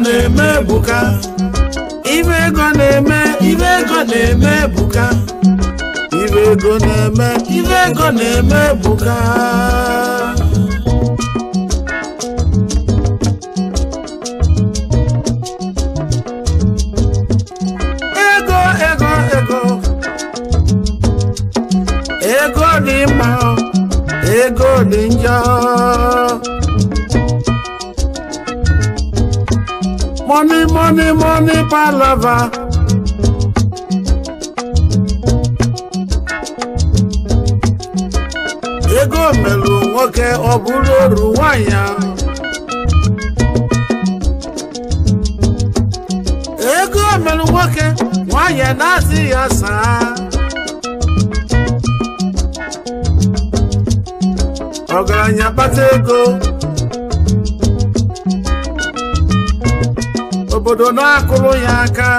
na-eme buka ibe ego na-eme buka ibe ego na-eme buka ego dị mma ego dị njọ money palava ego melụ nwoke ọ bụrụ oru nwanyị ego melụ nwoke nwanyị na-asị ya saa ọgaranya kpata ego obodo na-akụrụ ya aka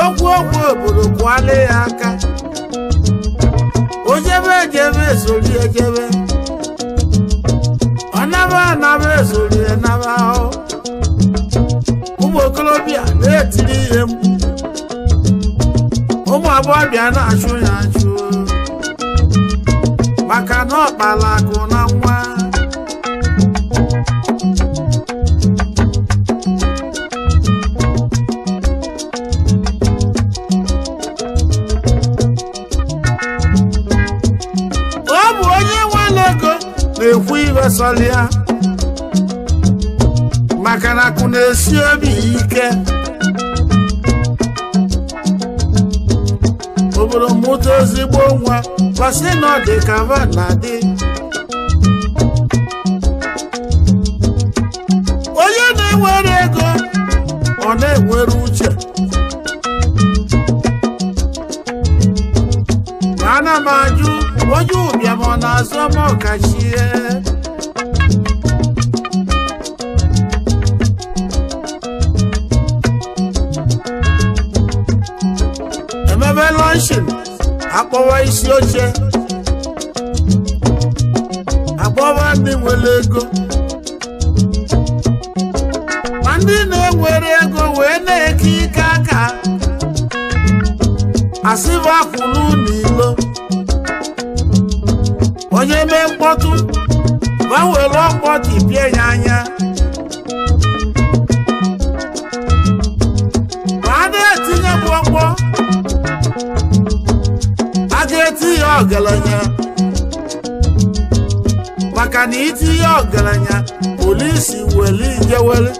okwu obodo kwale ya aka ojebe ejebe esori ejebe ọnaba esori enaba ụmụ okorobịa na-etiri ihe mkpu ụmụ agbọghọbịa na-achụ ya achụ maka na ọkpala akụ na nwa ọ bụ onye nwere ego na-ekwu ibe sọlịa maka na akụ na-esi obi ike obodo mụta ezigbo nwa kwasị na ọ dị ka na dị onye na-enwere ego ọ na-enwere uche ana m ajụ onye ụbịam ọ na-azọ m ọkachie emebe lọnshin akpọwa isi oche akpọwa ndị nwere ego ma ndị na-enwere ego wee na-eke ike aka asịba kwuru n'ilo onye mee mkpọtụ gbanwere ọkpọtụ pịa ya anya ma a na-etinye bụ ọkpọ a ga-eti ya ọgaranya maka na itinye ọgaranya polisi weli ijewere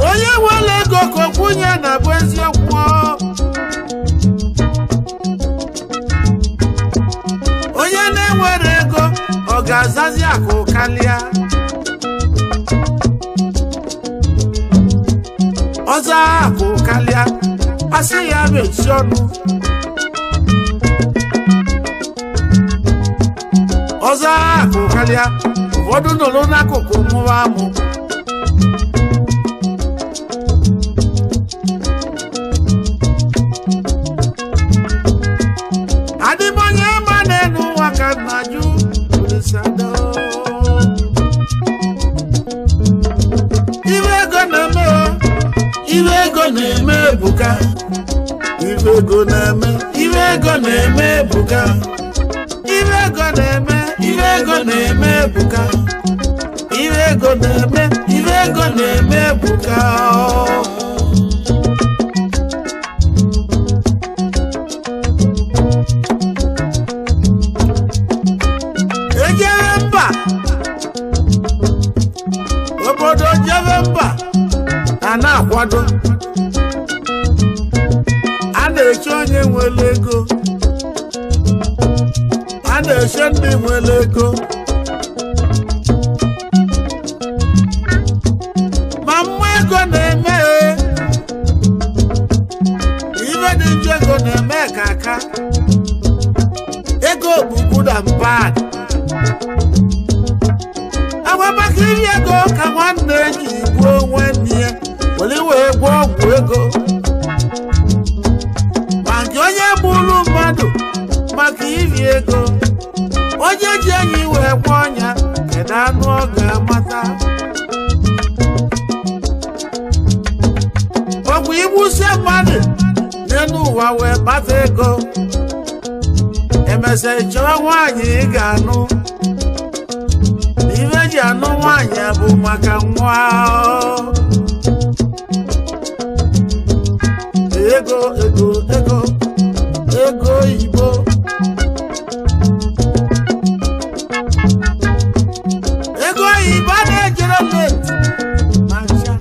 onye nwere ego ka okwunye na bụ eziokwu onye na-enwere ego ọ ga-azazi akụ karịa ọza akụ karịa asị ya mechi ọnụ ọza akụ karịa ụfọdụ nọrọ n'akụkụ mụwa amụ adịmanye ma na-enu ụwa ka nna jụ olisado ibe ego na-eme ebuka ibe ego na-eme ebuka ibe ego na-eme ebuka ibe ego na-eme ebuka ejere mba obodo jebe mba a na-akwado a na-eche onye nwere ego a na-eche ndị nwere ego ma mmụọ ego na-eme ibe dị njọ ego na-eme ka aka ego bụ good and bad agwamaka iri ego ka nwanne enyi gbuo nwanne ya were wee gwọ ọgwụ ego ma nke onye gburu mmadụ maka iri ego onye ji enyi wee gwọ kpata ego emesịa chọwa nwaanyị ị ga-anụ ife eji anụ nwaanyị bụ maka nwa ego ego ego ego Igbo ego Igbo na-ejere leti ma ncha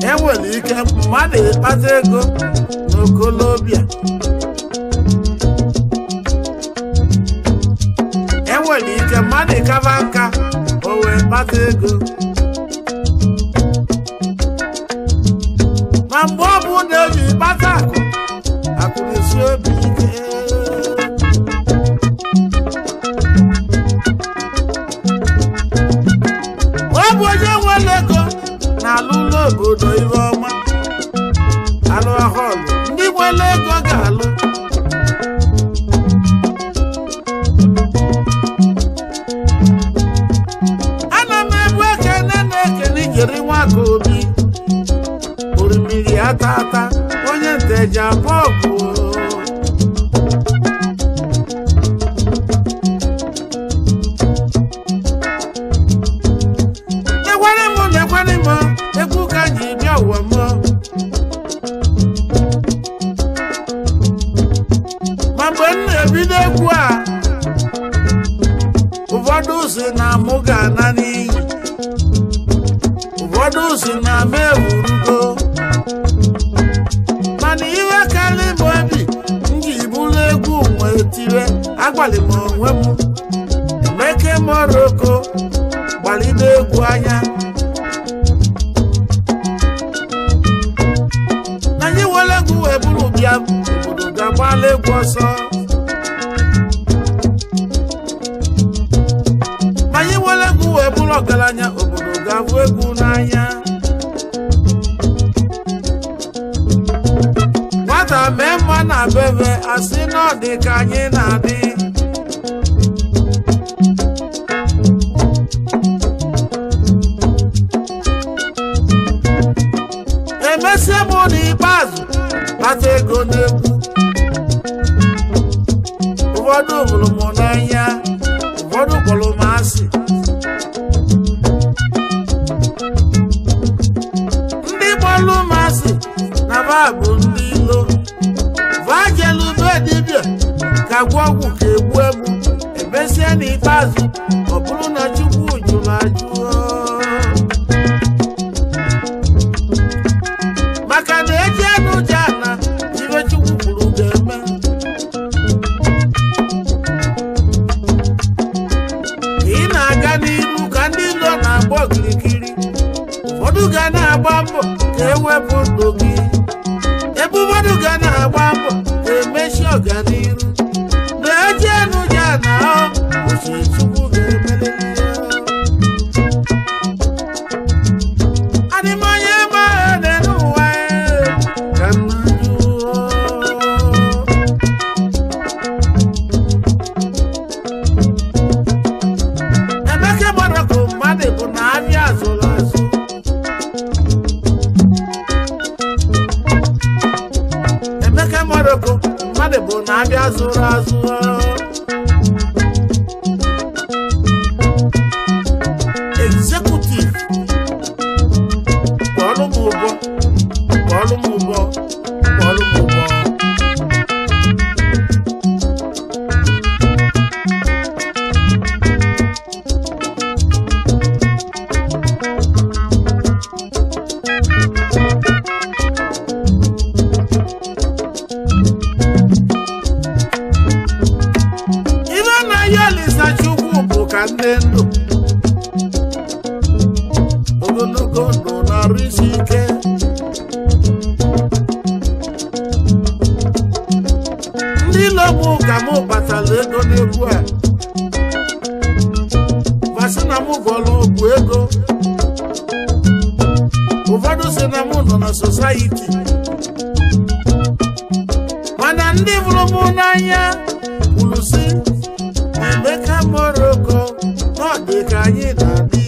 enwere ike mmadụ ịkpata ego n'okolobịa enwere ike mmadụ ịkaba nka o wee kpata ego ma mgbe ọ bụ na eji kpata akụ na-esi obi ike ọ bụ onye nwere ego na-alụ ụlọ obodo ihe ọma alụ ọhụrụ ndị nwere ego ga-alụ ana m ebu ekene na-ekene ijeri nwaka obi orimiri ata ata onye nteja bọọbụ ekwere m egwu ka ji bịa ụwa m ma mgbe m na-ebido egwu a ụfọdụ si na mụ ga-ana n'iyi ụfọdụ si na m ewurugo mana iwe karị m obi m ji bụrụ egwu wee tire agbalị m onwe m Emeke Moroko gbalide egwu anya na anyị were egwu wee bụrụ bịa obodo ga-agbala egwu ọsọ ma anyị were egwu wee bụrụ ọgaranya obodo ga-abụ egwu n'anya nwata mee mma na bebe asị na ọ dị ka anyị na-adị emesie m n'ikpeazụ kpata ego n'egwu ụfọdụ hụrụ m n'anya ụfọdụ kpọrọ m asị ndị kpọrọ m asị na ba bụ ndị ilo vajelu be dibịa ka gwa ọgwụ ka egbu egbu emesie n'ikpeazụ ọ bụrụ na Chukwu jụrụ ajụ maka na eji anụ ja na ibe Chukwu kwuru ga-eme ị na-aga n'iru ka ndị ilo na-agba okirikiri ụfọdụ ga na-agba mbọ ka ewepụ ndụ gị ebe ụfọdụ ga na-agba mbọ ka emechi ọganiru na-eji anụ ja na uche Chukwu ga-emeleli adịmanya ebe ahụ dị n'ụwa ka nna jụọ Emeke Moroko mmadụ bụ na abịa azụrụ azụ Emeke Moroko mmadụ bụ na abịa zụrụ azụ executive kpọọlụ m ụbọ kpọọlụ m ụbọ kpọọlụ m ụbọ ibe na ya Olisa Chukwu bụ ka ndị ndụ ogologo ndụ na-arụ isi ike ndị logbu ka mụ kpatara ego n'egwu a vasị na mụ bọọlụ ọgwụ ego ụfọdụ si na mụ nọ na society mana ndị hụrụ mụ n'anya kwuru si Emeke Moroko na ọ dị ka anyị na-adị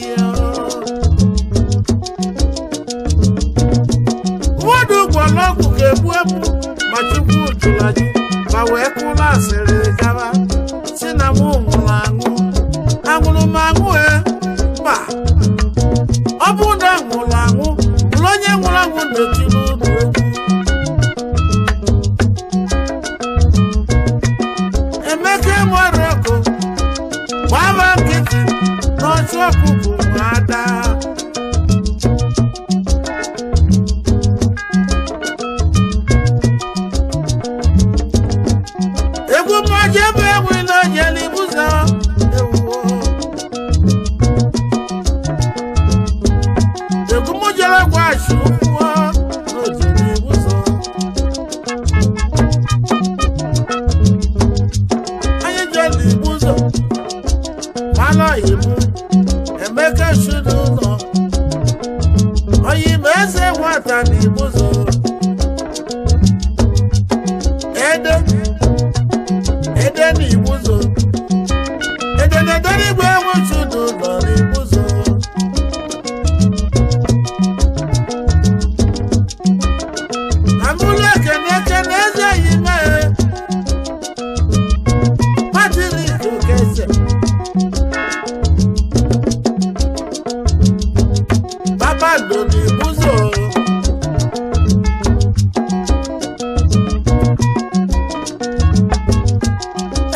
manwụ mba ọ bụ na nwụrụ anwụ ụlọ onye nwụrụ anwụ na-eti n'ụlọ egwu Emeka nwere ọkụ gbaba nkịtị n'ọchụ ọkụkụ nwada egwu mmaja ebe enwe n'onye n'ibuzo egwu mujere gwachi ụkwụ n'oji n'ibuzo anyị je n'ibuzo mana ibu Emeka shudu ụlọ oyi ma eze nwata n'ibuzo ede n'ibuzo ede na-edere igwe enwe shudu ụlọ n'ibuzo amụlụ ekene eze yi mee Patrick Okese Babado n'ibuzo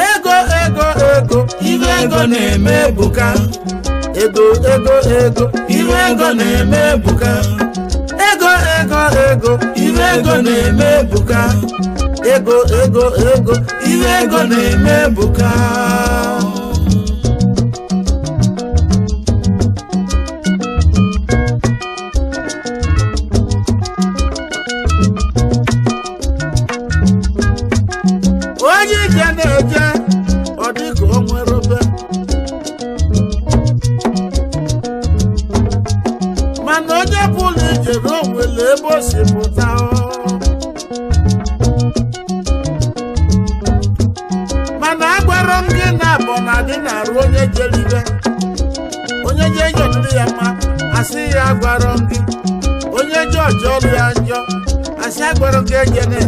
ego ibe ego na-eme buka ego ibe ego na-eme buka ego ibe ego na-eme buka ego ibe ego na-eme buka onye ije na-eje ọ dị ka o nwere obe mana onye pụrụ ije n'onwere ebe o si pụta mana agwara m gị na abọ na dị na-arụ onye jeribe onye je jọdụrụ ya mma asị ya agwara m gị onye je ọjọọ ọrụ ya njọ asị agwara m gị ejene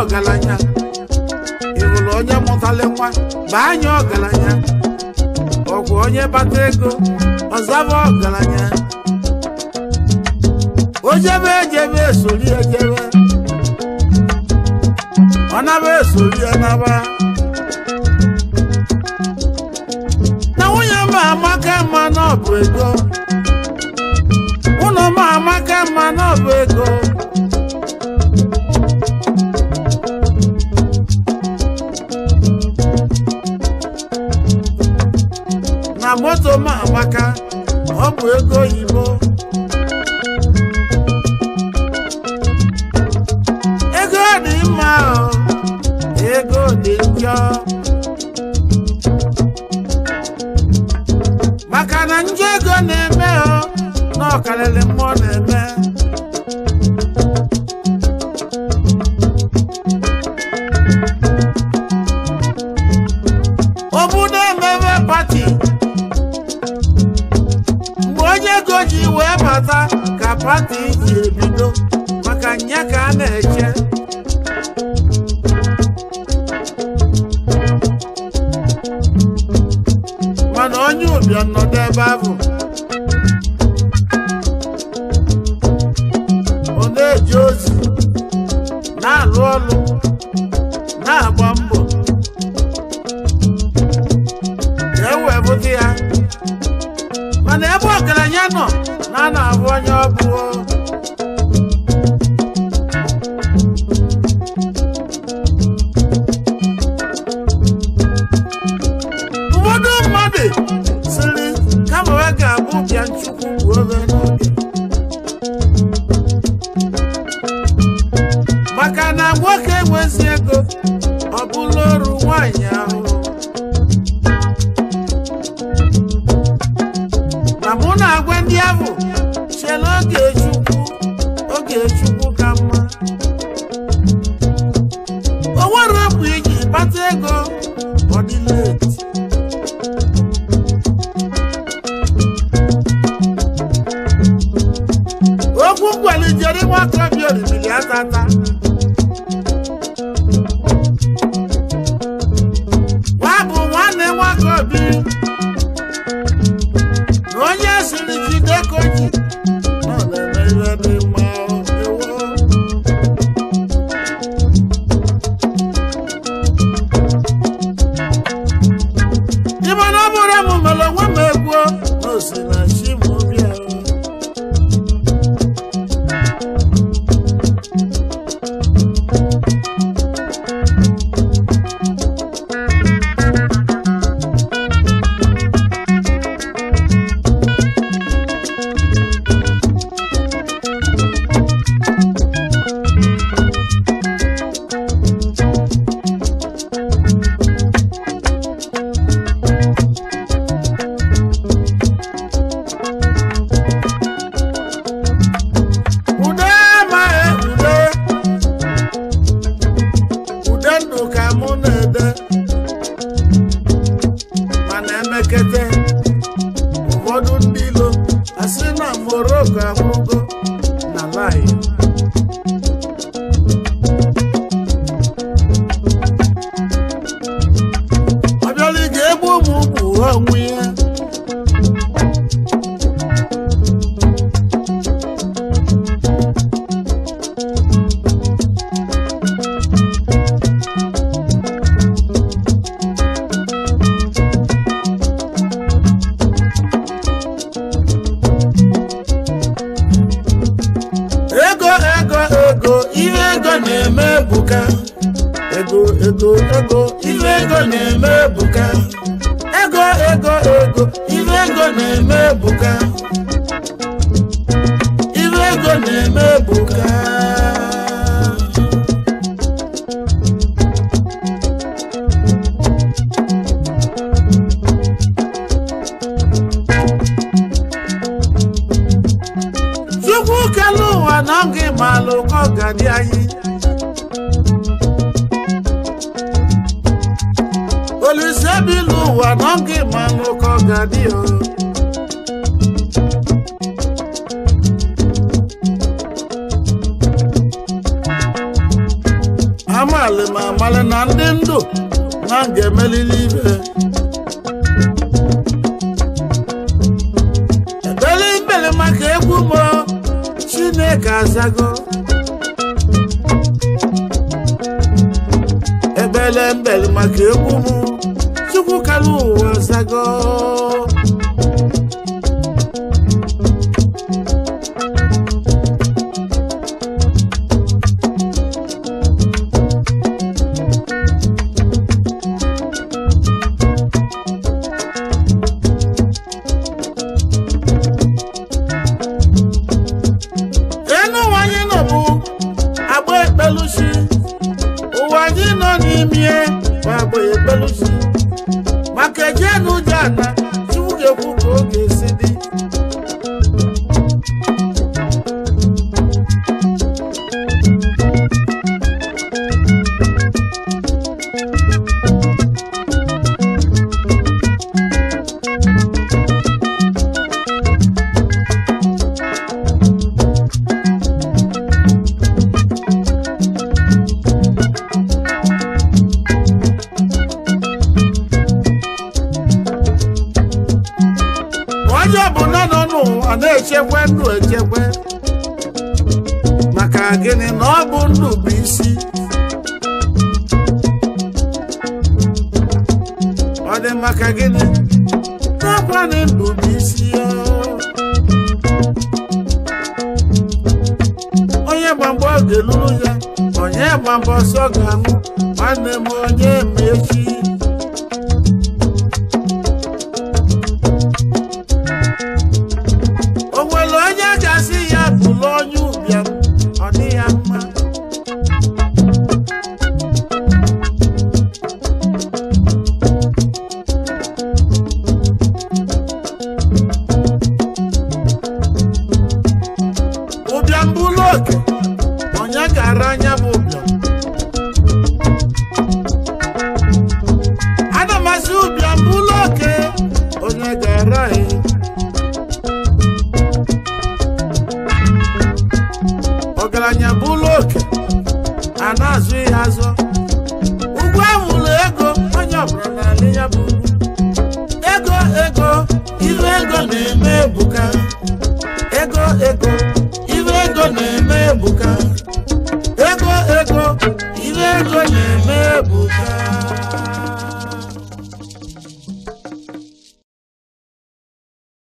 ọgaranya ịhụrụ onye mụtara nwa banye ọgaranya ọgwụ onye bata ego ọzaba ọgaranya ojebe ejebe esori ejebe ọnaba esori ọnaba na nwunye ma amaka mma n'ọbụ ego ụlọ ma amaka mma n'ọbụ ego moto ma amaka ọ bụ ego oyibo ego dị mma ego dị njọ maka na njọ ego na-eme na ọkarịrị mmụọ na-eme obodo emebe pati ego ji wee bata ka pati ji ebido maka nya ka a na-eche mana onye ụbịa nọdụ ebe ahụ n'oge Chukwu ka mma o nwere ọbụ iji kpata ego ọ dị late okwu mgbalijere nwakorobịa orimiri atata nwa bụ nwanne nwakorobịa na onye siri jide ka o ji ọ na-eme ihe dị mma ewo ịma na ọ bụrụ m mere onwe m egwuo na o si na chi m bịa ụfọdụ ndị ilo asị na Morocco akwụgo na lai ọ bịala ị ga-egbu ụmụ ukwu onwe ya ihe ego na-eme ebuka ego ihe ego na-eme ebuka ego ihe ego na-eme ebuka ihe ego na-eme ebuka Chukwu kelu ụwa na ngị malụ ka ọ ga-adị anyị Olise bi n'ụwa na ngị malụ ka ọ ga-adị o amalị ma amalị na ndị ndụ na ga-emelili ibe ebele maka egwu m Chineke azago ebele maka egwu m Chukwu kelu ụwa azago ụwa anyị nọ n'ime gbagbo ekpelusi maka jenu jana Chukwu ga-ekwu ka ọ ga-esi dị onye ọbụla nọ n'ụwa na-echekwa ndụ echekwa maka gịnị na ọ bụ ndụ bụ isi ọ dị maka gịnị n'ọkwa na ndụ bụ isi onye gba mbọ ọ ga-eluru ya onye gba mbọ ọsọ ga-anwụ nwanne m onye ma echi onye ga-asị ya bụlụ onye ụbịam ọ dị ya mma ụbịam ụbịam bụlụ oke onye gara anya bụ ụbịam ana masị ụbịam bụlụ oke onye gara anyị ọgaranya bụlụ oke a na-azụ ihe azụ ugwu ahụlụ ego onye ọbụla n'ala ya bụ ego ego ife ego na-eme ebuka ego ego ife ego na-eme ebuka